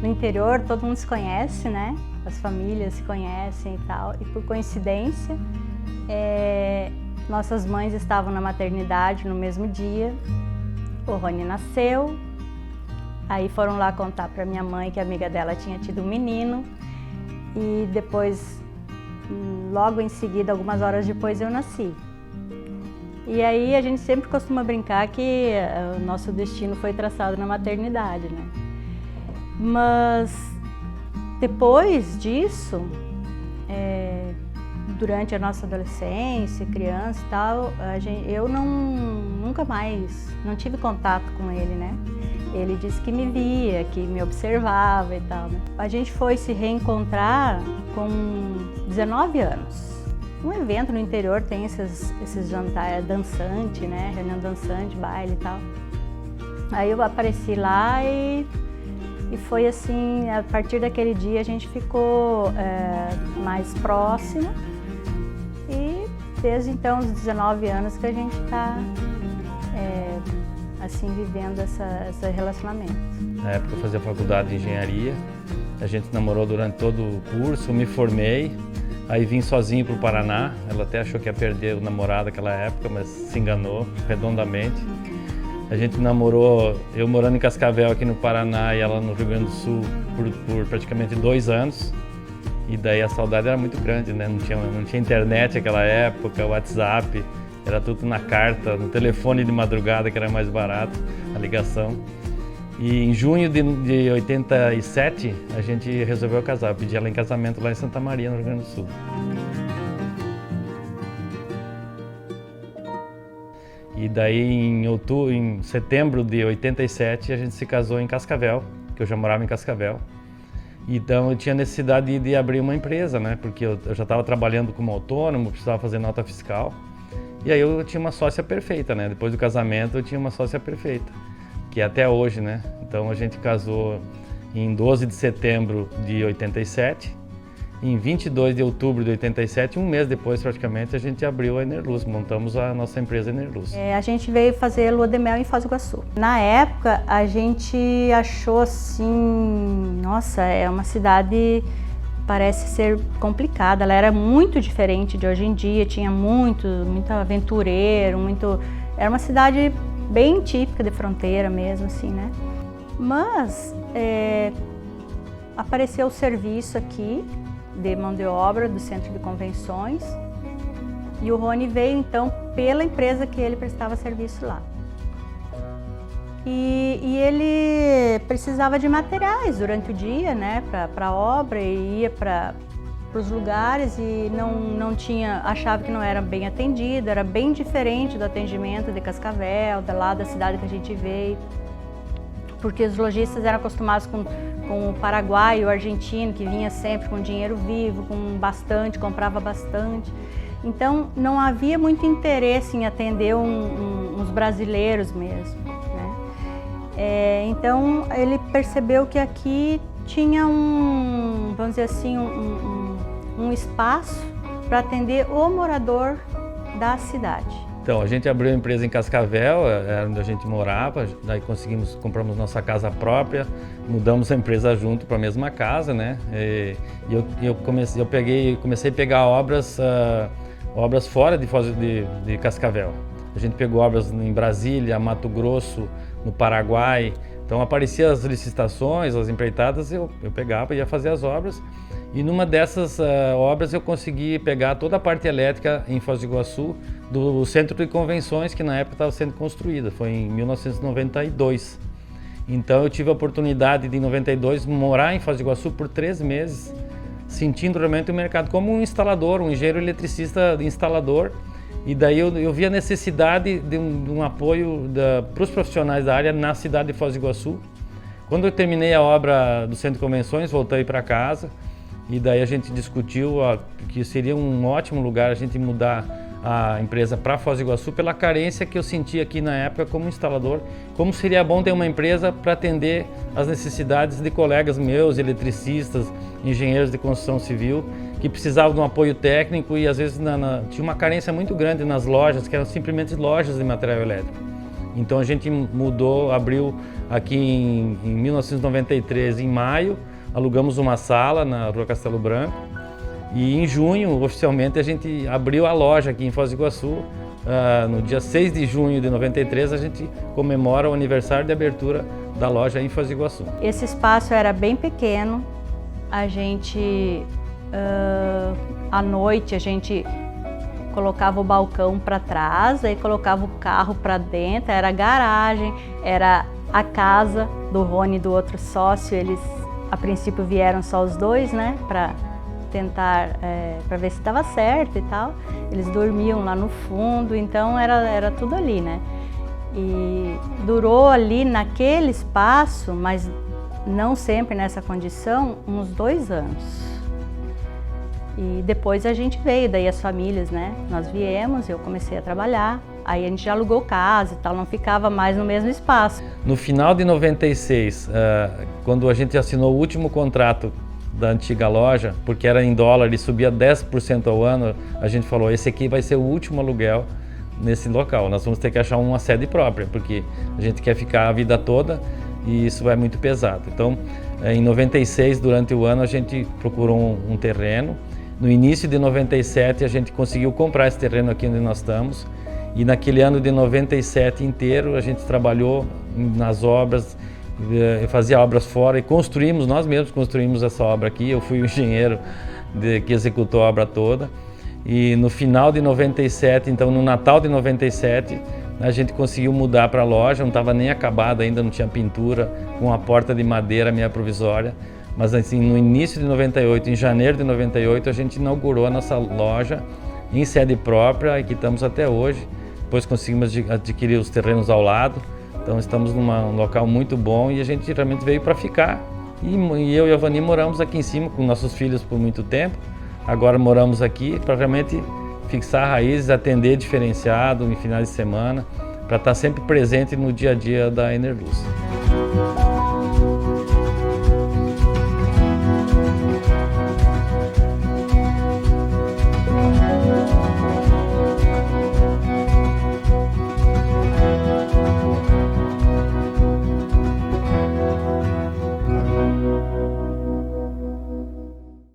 no interior todo mundo se conhece, né? As famílias se conhecem e tal. E por coincidência, nossas mães estavam na maternidade no mesmo dia. O Rony nasceu. Aí foram lá contar para minha mãe que a amiga dela tinha tido um menino. E depois, logo em seguida, algumas horas depois, eu nasci. E aí a gente sempre costuma brincar que o nosso destino foi traçado na maternidade, né? Mas depois disso, durante a nossa adolescência, criança e tal, eu nunca mais, não tive contato com ele, né? Ele disse que me via, que me observava e tal, né? A gente foi se reencontrar com 19 anos. Um evento no interior tem esses jantares dançante, né? Reunião dançante, baile e tal. Aí eu apareci lá e foi assim, a partir daquele dia a gente ficou mais próximo. E desde então, os 19 anos que a gente está assim, vivendo esse relacionamento. Na época eu fazia faculdade de engenharia, a gente namorou durante todo o curso, me formei, aí vim sozinho para o Paraná. Ela até achou que ia perder o namorado naquela época, mas se enganou redondamente. A gente namorou, eu morando em Cascavel aqui no Paraná e ela no Rio Grande do Sul por praticamente 2 anos. E daí a saudade era muito grande, né? Não tinha internet naquela época, WhatsApp, era tudo na carta, no telefone de madrugada que era mais barato, a ligação. E em junho de 87 a gente resolveu casar, eu pedi ela em casamento lá em Santa Maria, no Rio Grande do Sul. E daí em setembro de 87 a gente se casou em Cascavel, que eu já morava em Cascavel. Então eu tinha necessidade de abrir uma empresa, né? Porque eu já estava trabalhando como autônomo, precisava fazer nota fiscal. E aí eu tinha uma sócia perfeita, né? Depois do casamento eu tinha uma sócia perfeita, que é até hoje, né? Então a gente casou em 12 de setembro de 87. Em 22 de outubro de 87, um mês depois praticamente, a gente abriu a Enerluz, montamos a nossa empresa Enerluz. A gente veio fazer lua de mel em Foz do Iguaçu. Na época, a gente achou assim, nossa, é uma cidade, parece ser complicada, ela era muito diferente de hoje em dia, tinha muito aventureiro, era uma cidade bem típica de fronteira mesmo, assim, né? Mas apareceu o serviço aqui, de mão de obra do Centro de Convenções, e o Rony veio então pela empresa que ele prestava serviço lá. E ele precisava de materiais durante o dia, né, para a obra, e ia para os lugares e não tinha, achava que não era bem atendido, era bem diferente do atendimento de Cascavel, lá da cidade que a gente veio, porque os lojistas eram acostumados com o paraguaio, o argentino, que vinha sempre com dinheiro vivo, com bastante, comprava bastante. Então, não havia muito interesse em atender uns brasileiros mesmo, né? Então, ele percebeu que aqui tinha vamos dizer assim, um espaço para atender o morador da cidade. Então, a gente abriu a empresa em Cascavel, era onde a gente morava, daí compramos nossa casa própria, mudamos a empresa junto para a mesma casa, né? E eu comecei a pegar obras fora de Cascavel. A gente pegou obras em Brasília, Mato Grosso, no Paraguai. Então apareciam as licitações, as empreitadas, eu pegava e ia fazer as obras. E numa dessas obras eu consegui pegar toda a parte elétrica em Foz do Iguaçu do Centro de Convenções, que na época estava sendo construída, foi em 1992. Então eu tive a oportunidade de, em 92, morar em Foz do Iguaçu por 3 meses, sentindo realmente o mercado como um instalador, um engenheiro eletricista instalador. E daí eu vi a necessidade de um apoio para os profissionais da área na cidade de Foz do Iguaçu. Quando eu terminei a obra do Centro de Convenções, voltei para casa e daí a gente discutiu que seria um ótimo lugar a gente mudar a empresa para Foz do Iguaçu pela carência que eu sentia aqui na época como instalador. Como seria bom ter uma empresa para atender as necessidades de colegas meus, eletricistas, engenheiros de construção civil, que precisavam de um apoio técnico e às vezes tinha uma carência muito grande nas lojas, que eram simplesmente lojas de material elétrico. Então a gente mudou, abriu aqui em 1993, em maio, alugamos uma sala na Rua Castelo Branco e em junho, oficialmente, a gente abriu a loja aqui em Foz do Iguaçu. No dia 6 de junho de 93, a gente comemora o aniversário de abertura da loja em Foz do Iguaçu. Esse espaço era bem pequeno, a gente, à noite, a gente colocava o balcão para trás, aí colocava o carro para dentro, era a garagem, era a casa do Rony e do outro sócio. Eles, a princípio, vieram só os dois, né, para tentar, para ver se estava certo e tal. Eles dormiam lá no fundo, então era tudo ali, né. E durou ali naquele espaço, mas não sempre nessa condição, uns 2 anos. E depois a gente veio, daí as famílias, né? Nós viemos, eu comecei a trabalhar, aí a gente já alugou casa e tal, não ficava mais no mesmo espaço. No final de 96, quando a gente assinou o último contrato da antiga loja, porque era em dólar e subia 10% ao ano, a gente falou, esse aqui vai ser o último aluguel nesse local, nós vamos ter que achar uma sede própria, porque a gente quer ficar a vida toda e isso é muito pesado. Então, em 96, durante o ano, a gente procurou um terreno. No início de 97, a gente conseguiu comprar esse terreno aqui onde nós estamos. E naquele ano de 97 inteiro, a gente trabalhou nas obras, fazia obras fora e construímos, nós mesmos construímos essa obra aqui. Eu fui o engenheiro que executou a obra toda. E no final de 97, então no Natal de 97, a gente conseguiu mudar para a loja, não estava nem acabada ainda, não tinha pintura, com a porta de madeira meia provisória. Mas assim, no início de 98, em janeiro de 98, a gente inaugurou a nossa loja em sede própria e que estamos até hoje. Depois conseguimos adquirir os terrenos ao lado, então estamos num local muito bom e a gente realmente veio para ficar. E eu e a Vani moramos aqui em cima com nossos filhos por muito tempo. Agora moramos aqui para realmente fixar raízes, atender diferenciado em finais de semana, para estar sempre presente no dia a dia da Enerluz.